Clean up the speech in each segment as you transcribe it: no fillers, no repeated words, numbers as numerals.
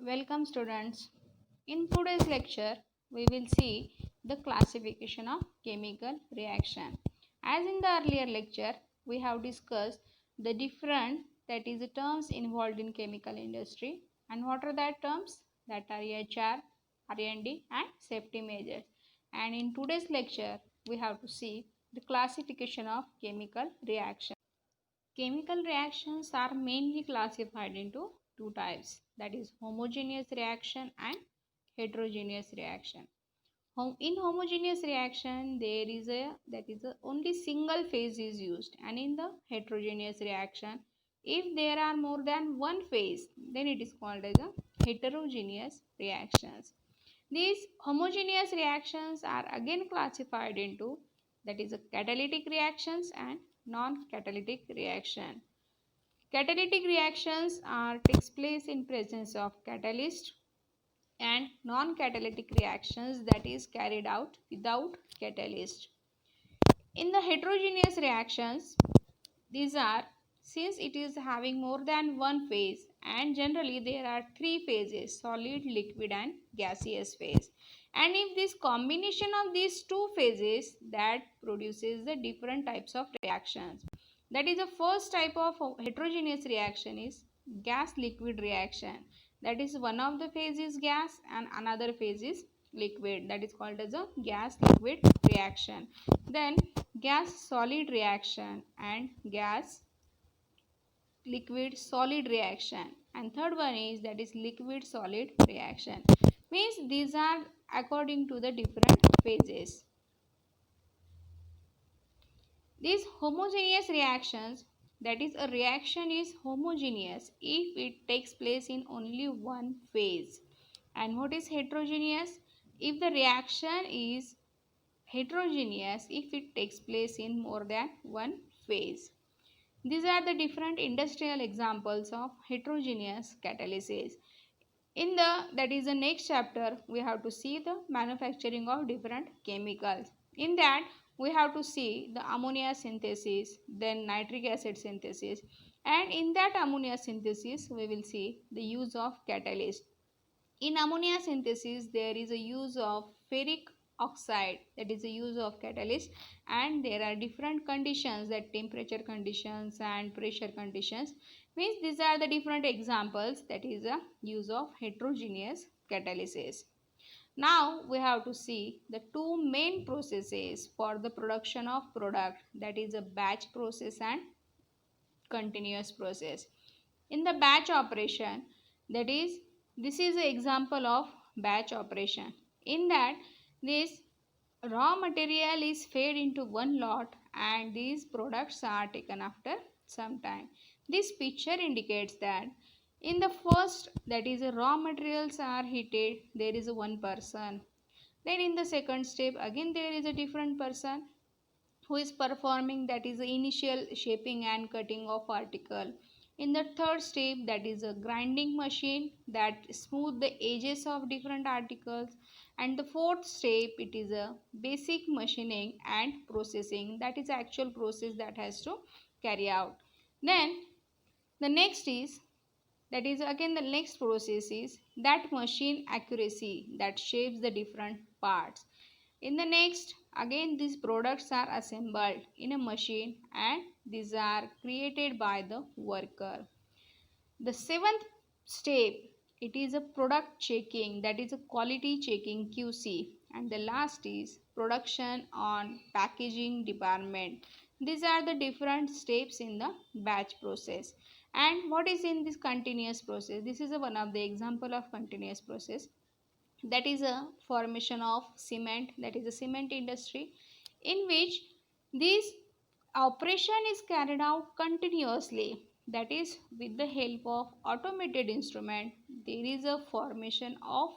Welcome students. In today's lecture, we will see the classification of chemical reaction. As in the earlier lecture, we have discussed the different that is the terms involved in chemical industry and what are that terms that are HR, R&D and safety measures. And in today's lecture, we have to see the classification of chemical reaction. Chemical reactions are mainly classified into two types, that is homogeneous reaction and heterogeneous reaction. In homogeneous reaction there is a only single phase is used, and in the heterogeneous reaction if there are more than one phase then it is called as a heterogeneous reactions. These homogeneous reactions are again classified into that is a catalytic reactions and non-catalytic reaction. Catalytic reactions are takes place in presence of catalyst, and non-catalytic reactions that is carried out without catalyst. In the heterogeneous reactions, these are since it is having more than one phase, and generally there are three phases: solid, liquid and gaseous phase. And if this combination of these two phases that produces the different types of reactions. That is the first type of heterogeneous reaction is gas liquid reaction. That is one of the phase is gas and another phase is liquid, that is called as a gas liquid reaction. Then gas solid reaction and gas liquid solid reaction, and third one is that is liquid solid reaction. Means these are according to the different phases. These homogeneous reactions, that is a reaction is homogeneous if it takes place in only one phase. And what is heterogeneous? If the reaction is heterogeneous if it takes place in more than one phase. These are the different industrial examples of heterogeneous catalysis. In the next chapter, we have to see the manufacturing of different chemicals. In that, we have to see the ammonia synthesis, then nitric acid synthesis, and in that ammonia synthesis, we will see the use of catalyst. In ammonia synthesis, there is a use of ferric oxide, that is the use of catalyst, and there are different conditions, that temperature conditions and pressure conditions. Means these are the different examples that is a use of heterogeneous catalysis. Now we have to see the two main processes for the production of product, that is a batch process and continuous process. In the batch operation, that is this is an example of batch operation. In that, this raw material is fed into one lot and these products are taken after some time. This picture indicates that in the first, that is raw materials are heated, there is one person. Then in the second step again there is a different person who is performing, that is the initial shaping and cutting of article. In the third step, that is a grinding machine that smooth the edges of different articles. And the fourth step, it is a basic machining and processing, that is actual process that has to carry out. Then the next is, that is again the next process is that machine accuracy that shapes the different parts. In the next, again these products are assembled in a machine and these are created by the worker. The seventh step, it is a product checking, that is a quality checking QC, and the last is production on packaging department. These are the different steps in the batch process. And what is in this continuous process? This is one of the example of continuous process, that is a formation of cement, that is a cement industry, in which this operation is carried out continuously, that is with the help of automated instrument. There is a formation of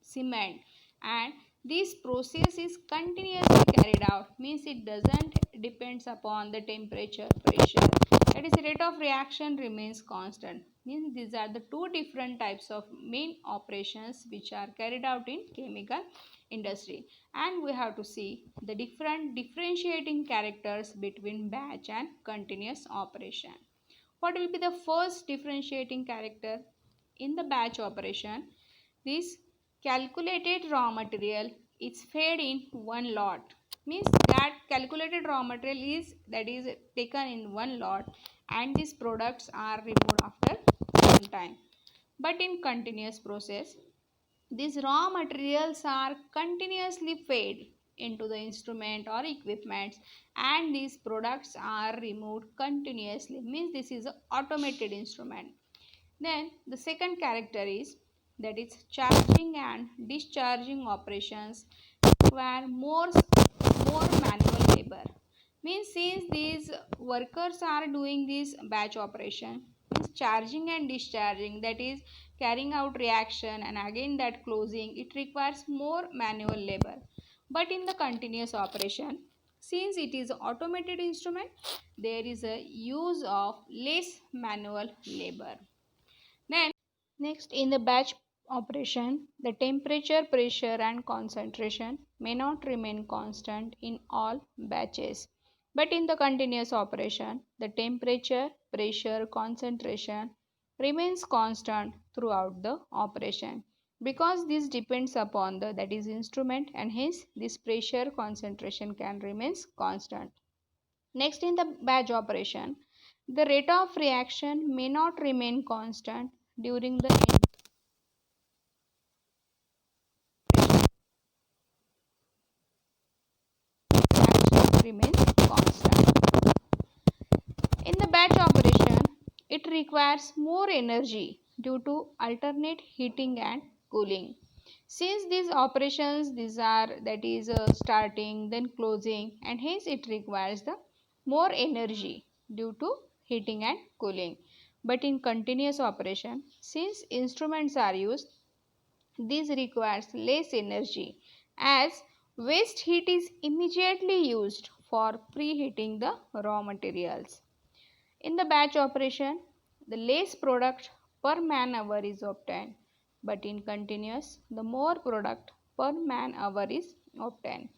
cement and this process is continuously carried out, means it doesn't depends upon the temperature, pressure, that is rate of reaction remains constant. Means these are the two different types of main operations which are carried out in chemical industry. And we have to see the different differentiating characters between batch and continuous operation. What will be the first differentiating character? In the batch operation, this calculated raw material is fed in one lot. Means that calculated raw material is taken in one lot, and these products are removed after some time. But in continuous process, these raw materials are continuously fed into the instrument or equipment, and these products are removed continuously. Means this is an automated instrument. Then the second character is that is charging and discharging operations require more manual labor. Means since these workers are doing this batch operation, means charging and discharging, that is carrying out reaction and again that closing, it requires more manual labor. But in the continuous operation, since it is automated instrument, there is a use of less manual labor. Then, next in the batch operation, the temperature, pressure and concentration may not remain constant in all batches. But in the continuous operation, the temperature, pressure, concentration remains constant throughout the operation, because this depends upon the that is instrument, and hence this pressure concentration can remains constant. Next in the batch operation, the rate of reaction may not remain constant during the reaction remains constant. In the batch operation, it requires more energy due to alternate heating and cooling. Since these are that is starting then closing, and hence it requires the more energy due to heating and cooling. But in continuous operation, since instruments are used, this requires less energy, as waste heat is immediately used for preheating the raw materials. In the batch operation, the less product per man hour is obtained, but in continuous, the more product per man hour is obtained.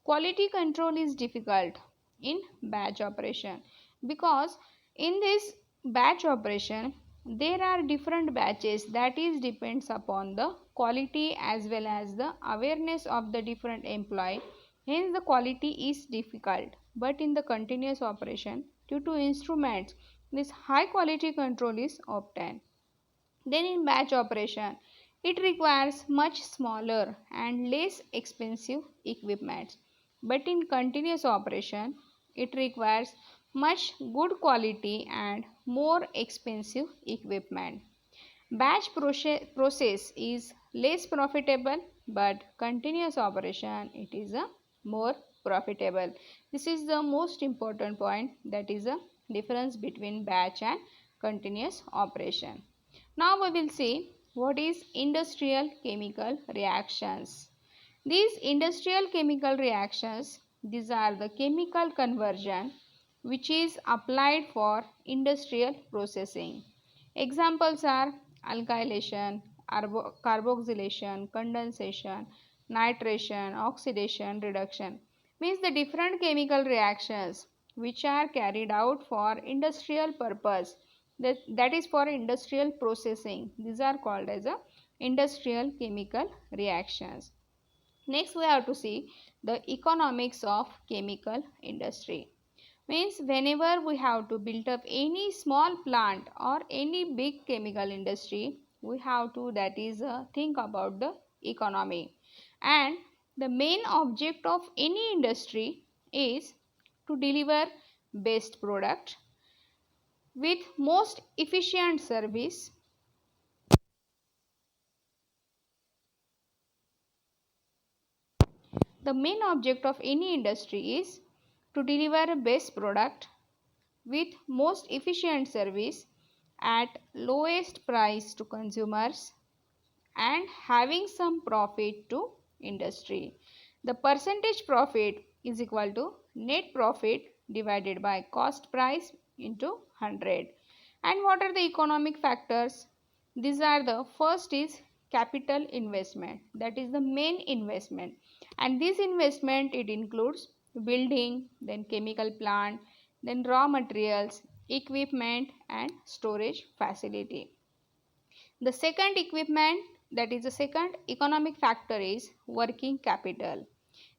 Quality control is difficult in batch operation, because in this batch operation there are different batches, that is depends upon the quality as well as the awareness of the different employee, hence the quality is difficult. But in the continuous operation, due to instruments, this high quality control is obtained. Then in batch operation, it requires much smaller and less expensive equipment. But in continuous operation, it requires much good quality and more expensive equipment. Batch process is less profitable, but continuous operation it is a more profitable. This is the most important point, that is a difference between batch and continuous operation. Now we will see what is industrial chemical reactions. These industrial chemical reactions, these are the chemical conversion which is applied for industrial processing. Examples are alkylation, carboxylation, condensation, nitration, oxidation, reduction. Means the different chemical reactions which are carried out for industrial purpose, that is for industrial processing. These are called as a industrial chemical reactions. Next we have to see the economics of chemical industry. Means whenever we have to build up any small plant or any big chemical industry, we have to that is think about the economy. And the main object of any industry is to deliver best product with most efficient service. The main object of any industry is to deliver a best product with most efficient service at lowest price to consumers and having some profit to industry. The percentage profit is equal to net profit divided by cost price into 100. And what are the economic factors? These are the first is capital investment, that is the main investment, and this investment it includes building, then chemical plant, then raw materials, equipment and storage facility. The second equipment, that is the second economic factor, is working capital.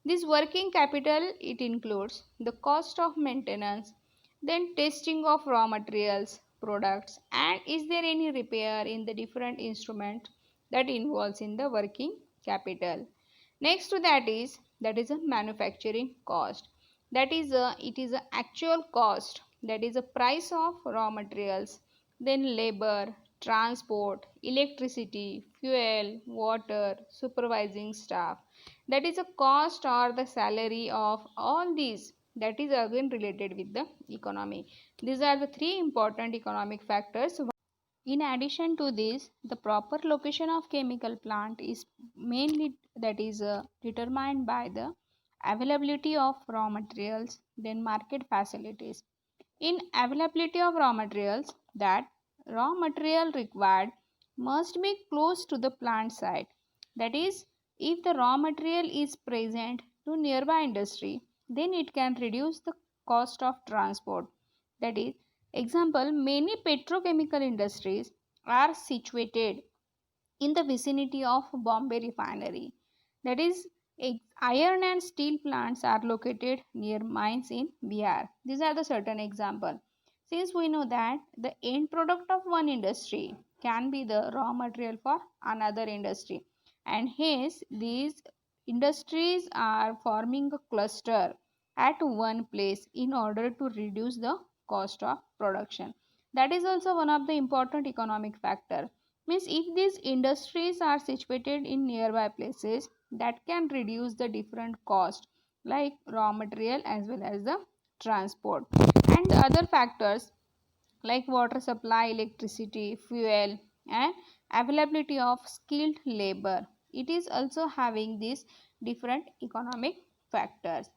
This working capital, it includes the cost of maintenance, then testing of raw materials, products, and is there any repair in the different instrument that involves in the working capital. Next to that is a manufacturing cost. That is it is a actual cost, that is a price of raw materials, then labor, transport, electricity, fuel, water, supervising staff. That is a cost or the salary of all these, that is again related with the economy. These are the three important economic factors. In addition to this, the proper location of chemical plant is mainly, that is determined by the availability of raw materials, then market facilities. In availability of raw materials, that raw material required must be close to the plant site. That is, if the raw material is present to nearby industry, then it can reduce the cost of transport. That is, example, many petrochemical industries are situated in the vicinity of Bombay refinery. That is, iron and steel plants are located near mines in Bihar. These are the certain example. Since we know that the end product of one industry can be the raw material for another industry, and hence these industries are forming a cluster at one place in order to reduce the cost of production. That is also one of the important economic factor. Means if these industries are situated in nearby places, that can reduce the different cost like raw material as well as the transport. And the other factors like water supply, electricity, fuel, and availability of skilled labor, it is also having these different economic factors.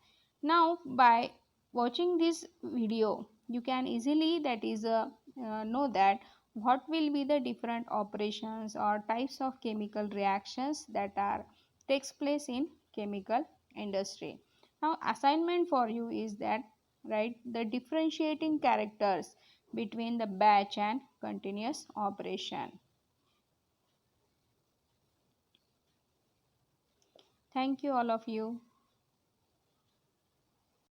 Now by watching this video, you can easily, that is know that what will be the different operations or types of chemical reactions that are takes place in chemical industry. Now assignment for you is that write the differentiating characters between the batch and continuous operation. Thank you all of you.